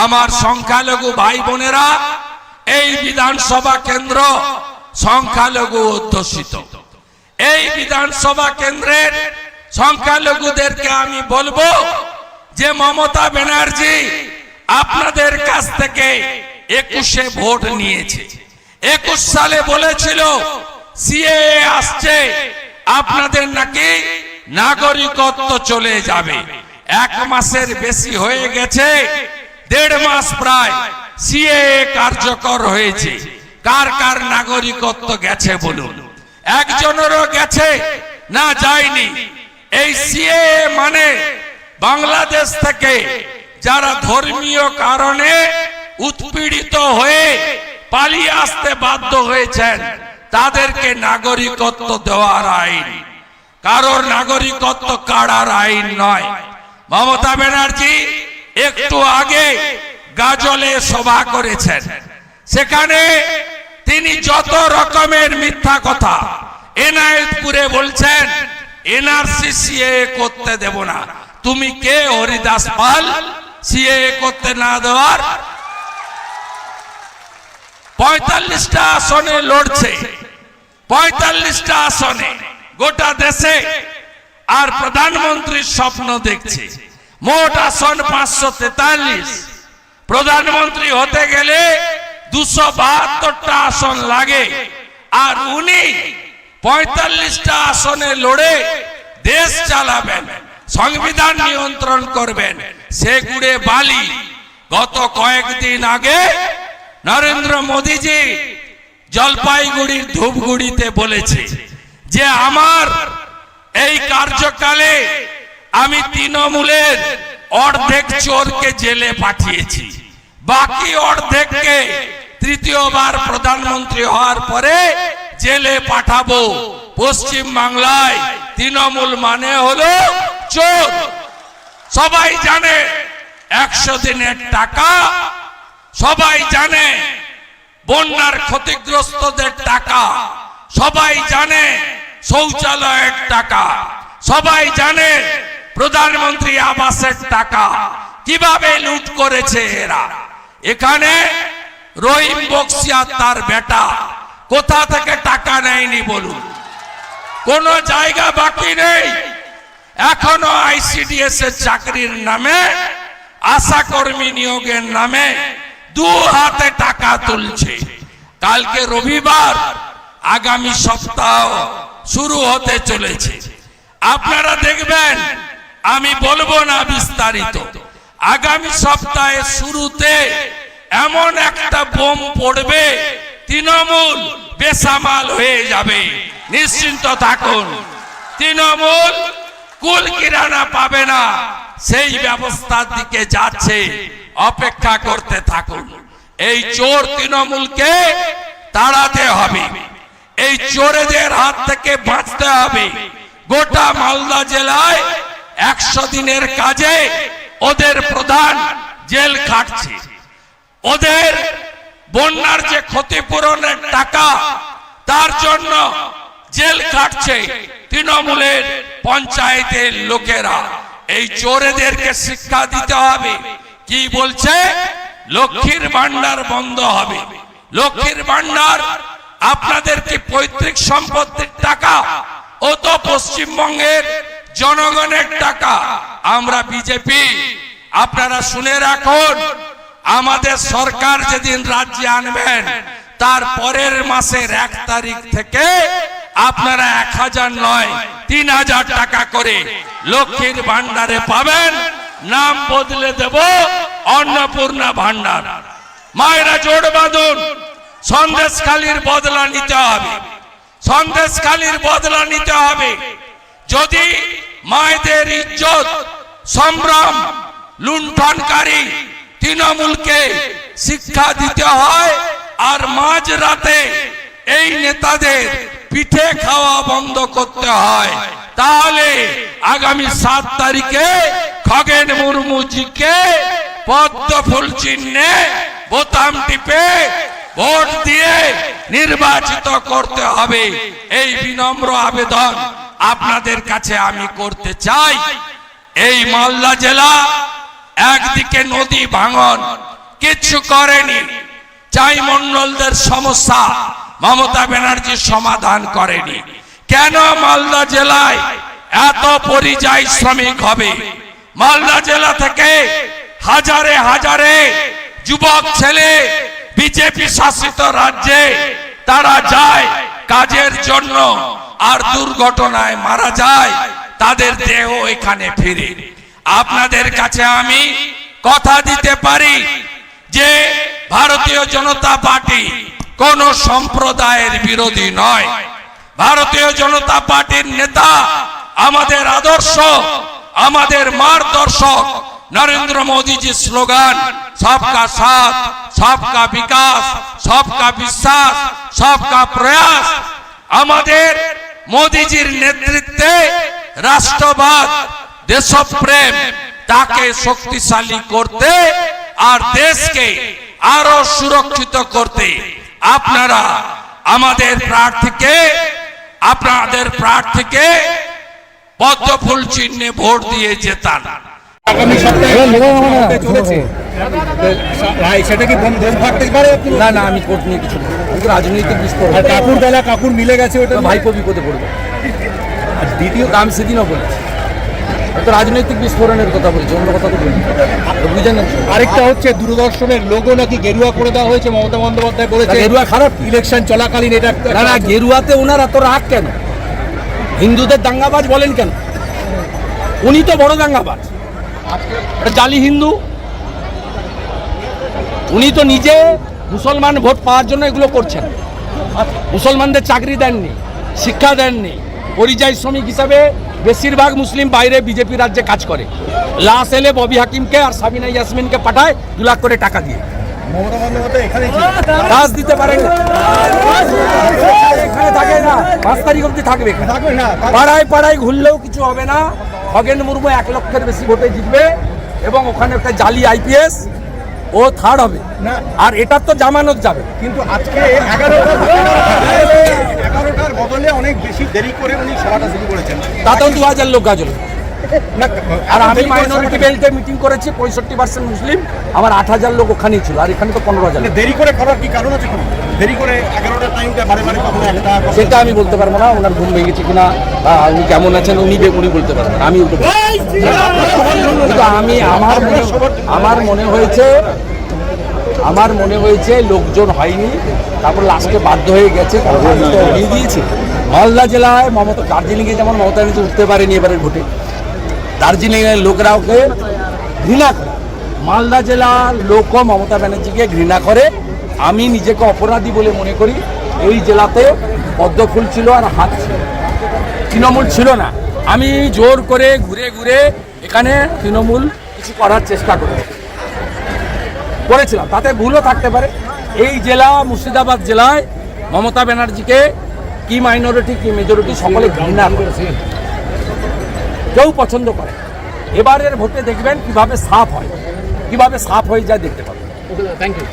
আমার সংখ্যালঘু ভাই বোনেরা, এই বিধানসভা কেন্দ্র সংখ্যালঘু অধ্যুষিত। এই বিধানসভা কেন্দ্রের সংখ্যালঘুদেরকে আমি বলবো যে মমতা ব্যানার্জি আপনাদের কাছ থেকে 21-এ ভোট নিয়েছে। 21 সালে বলেছিল সিএএ আসছে, আপনাদের নাকি নাগরিকত্ব চলে যাবে। 1 মাসের বেশি হয়ে গেছে, 1.5 মাস প্রায় সিএএ কার্যকর হয়েছে। কার কার নাগরিকত্ব গেছে বলুন? একজনেরও গেছে না? যায়নি। এই সিএএ মানে বাংলাদেশ থেকে যারা ধর্মীয় কারণে উৎপীড়িত হয়ে পালিয়ে আসতে বাধ্য হয়েছেন তাদেরকে নাগরিকত্ব দেওয়ার আইন, কারোর নাগরিকত্ব কাড়ার আইন নয়। মমতা ব্যানার্জি একটু আগে গাজলে সভা করেছেন, সেখানে তিনি যত রকমের মিথ্যা কথা, এনায়েতপুরে বলছেন এনআরসি সিএএ করতে দেব না। তুমি কে হরিদাস পাল সিএএ করতে না দেওয়ার? 45টা আসনে লড়ছে, 45টা আসনে গোটা দেশে, আর প্রধানমন্ত্রীর স্বপ্ন দেখছে। মোট আসন 543। প্রধানমন্ত্রী হতে গেলে 272টা আসন লাগে, আর উনি 45টা আসনে লড়ে দেশ চালাবেন, সংবিধান নিয়ন্ত্রণ করবেন। সে গুড়ে বালি। গত কয়েকদিন আগে নরেন্দ্র মোদীজি জলপাইগুড়ির ধূপগুড়িতে বলেছে যে আমার এই কার্যকালে আমি তৃণমূলের অর্ধেক চোরকে জেলে পাঠিয়েছি, বাকি অর্ধেককে তৃতীয়বার প্রধানমন্ত্রী হওয়ার পরে জেলে পাঠাবো। পশ্চিম বাংলায় তৃণমূল মানে হলো চোর। সবাই জানে 100 দিনের টাকা, সবাই জানে বন্যার ক্ষতিগ্রস্তদের টাকা, সবাই জানে শৌচালয়ের টাকা, সবাই জানে প্রধানমন্ত্রী আবাসের টাকা কিভাবে লুট করেছে এরা। এখানে রহিম বক্সি আর তার বেটা কোথা থেকে টাকা নেয়নি বলুন? কোন জায়গা বাকি নেই। এখনো আইসিডিএস এর চাকরির নামে, আশা কর্মী নিয়োগের নামে 2 হাতে টাকা তুলছে। কালকে রবিবার, আগামী সপ্তাহ শুরু হতে চলেছে। আপনারা দেখবেন, আমি বলবো না বিস্তারিত, আগামী সপ্তাহের শুরুতে এমন একটা বোম পড়বে, তৃণমূল বেসামাল হয়ে যাবে। নিশ্চিন্ত থাকুন, তৃণমূল কুল কিরানা পাবে না, সেই ব্যবস্থার দিকে যাচ্ছে। অপেক্ষা করতে থাকুন। এই চোর তৃণমূলকে তাড়াতে হবে, এই চোরেদের হাত থেকে বাঁচতে হবে। গোটা মালদা জেলায় 100 দিনের কাজে ওদের প্রধান জেল খাটছে। ওদের বন্যার যে ক্ষতিপূরণের টাকা, তার জন্য জেল কাটছে তৃণমূলের পঞ্চায়েতের লোকেরা। এই চোরেদেরকে শিক্ষা দিতে হবে। কি বলছে? লক্ষ্মীর ভান্ডার বন্ধ হবে। লক্ষ্মীর ভান্ডার আপনাদের কি পৈতৃক সম্পত্তির টাকা? ও তো পশ্চিমবঙ্গের জনগণের টাকা। আমরা বিজেপি, আপনারা শুনে রাখুন, আমাদের সরকার যেদিন রাজ্যে আনবেন তার পরের মাসের 1 তারিখ থেকে আপনারা 1000 নয় 3000 টাকা করে লক্ষ্মীর ভান্ডারে পাবেন। নাম বদলে দেব অন্নপূর্ণা ভান্ডার। মায়েরা জোড় বাঁধুন, সন্দেশখালীর বদলা নিতে হবে, সন্দেশখালীর বদলা নিতে হবে। যদি মায়েদের ইজ্জত সম্ভ্রম লুণ্ঠনকারী তৃণমূলকে শিক্ষা দিতে হয়, আর মাঝ রাতে এই নেতাদের পিঠে খাওয়া বন্ধ করতে হয়, তাহলে আগামী 7 তারিখে খগেন মুর্মুজিকে পদ্ম ফুল চিহ্নে বোতাম টিপে ভোট দিয়ে নির্বাচিত করতে হবে। এই বিনম্র আবেদন আপনাদের কাছে আমি করতে চাই। এই মালদা জেলা একদিকে নদী ভাঙন, কিচ্ছু করেনি। চাই মন্ডলদের সমস্যা মমতা ব্যানার্জি সমাধান করেনি। কেন মালদা জেলায় এত পরিযায়ী শ্রমিক হবে? মালদা জেলা থেকে হাজারে হাজারে যুবক ছেলে বিজেপি শাসিত রাজ্যে তারা যায় কাজের জন্য, আর দুর্ঘটনায় মারা যায়, তাদের দেহ এখানে ফিরে। আপনাদের কাছে আমি কথা দিতে পারি যে ভারতীয় জনতা পার্টি কোন সম্প্রদায়ের বিরোধী নয়। ভারতীয় জনতা পার্টির নেতা আমাদের আদর্শ, আমাদের মার্গদর্শক নরেন্দ্র মোদীজি স্লোগান সবকা সাথ, সবকা বিকাশ, সবকা বিশ্বাস, সবকা প্রয়াস। আমাদের মোদীজির নেতৃত্বে রাষ্ট্রবাদ, দেশপ্রেম তাকে শক্তিশালী করতে আর দেশকে আরো সুরক্ষিত করতে আপনারা আপনাদের প্রার্থীকে পদ্ম ফুল চিহ্নে ভোট দিয়ে জেতান। আগামী সপ্তাহে চলেছে সেটা কি বোম ফাটতে পারে? না না, আমি কোর্ট নিয়ে কিছু রাজনৈতিক বিস্ফোরণ। আর কাকুর বেলা কাকুর মিলে গেছে, ওটা ভাইপো বিপদে পড়বে। আর দ্বিতীয় আমি সেদিনও বলেছি, তো রাজনৈতিক বিস্ফোরণের কথা বলছি, অন্য কথা তো বলি। বুঝেন, আরেকটা হচ্ছে দূরদর্শনের লোগো নাকি গেরুয়া করে দেওয়া হয়েছে, মমতা বন্দ্যোপাধ্যায় বলেছে গেরুয়া খারাপ। ইলেকশন চলাকালীন এটা না না, গেরুয়াতে ওনার এত রাগ কেন? হিন্দুদের দাঙ্গাবাজ বলেন কেন? উনি তো বড় দাঙ্গাবাজ, জালি হিন্দু। উনি তো নিজে মুসলমান ভোট পাওয়ার জন্য এগুলো করছেন। মুসলমানদের চাকরি দেননি, শিক্ষা দেননি। পরিযায়ী শ্রমিক হিসাবে বেশিরভাগ মুসলিম বাইরে বিজেপি রাজ্যে কাজ করে। লাশ এলে ববি হাকিমকে আর সাবিনা ইয়াসমিনকে পাঠায় 2 লাখ করে টাকা দিয়ে। মমতা বন্দ্যোপাধ্যায় এখানে কাজ দিতে পারেন, এখানে থাকে না, 5 তারিখ অবধি থাকবে। থাকবে না, পাড়ায় পাড়ায় ঘুরলেও কিছু হবে না। খগেন মুর্মু 1 লক্ষের বেশি ভোটে জিতবে এবং ওখানে একটা জালি আইপিএস, ও থার্ড হবে। আর এটার তো জামানত যাবে। কিন্তু আজকে 11টার বদলে অনেক বেশি দেরি করে উনি সভাটা শুরু করেছেন। তাতেও 2000 লোক গাজল। আর আমি মাইনরিটি বেল্টে মিটিং করেছি, 65% মুসলিম, আমার 8000 লোক ওখানেই ছিল, আর এখানে তো 15000। দেরি করে করার কি কারণ আছে? দেরি করে 11টার টাইমটা বারে বারে কখনো একটা, সেটা আমি বলতে পারবো না। ওনার ঘুম ভেঙেছে কিনা, উনি কেমন আছেন উনি বলতে পারবেন, আমি উল্টো। কিন্তু আমার মনে হয়েছে লোকজন হয়নি, তারপর লাস্টে বাধ্য হয়ে গেছে, উড়িয়ে দিয়েছে। মালদা জেলায় মমতা, দার্জিলিংয়ে যেমন মমতা ব্যানার্জি উঠতে পারেনি এবারের ভোটে, দার্জিলিংয়ের লোকরা ওকে ঘৃণা করে। মালদা জেলার লোকও মমতা ব্যানার্জিকে ঘৃণা করে। আমি নিজেকে অপরাধী বলে মনে করি। এই জেলাতে পদ্ম ফুল ছিল আর হাত ছিল, তৃণমূল ছিল না। আমি জোর করে ঘুরে ঘুরে এখানে তৃণমূল কিছু করার চেষ্টা করেছিলাম, তাতে ভুলও থাকতে পারে। এই জেলা মুর্শিদাবাদ জেলায় মমতা ব্যানার্জিকে কি মাইনরিটি কি মেজরিটি সকলে ঘৃণা করেছে, কেউ পছন্দ করে। এবারের ভোটে দেখবেন কিভাবে সাফ হয়ে যায় দেখতে পাবেন। Thank you.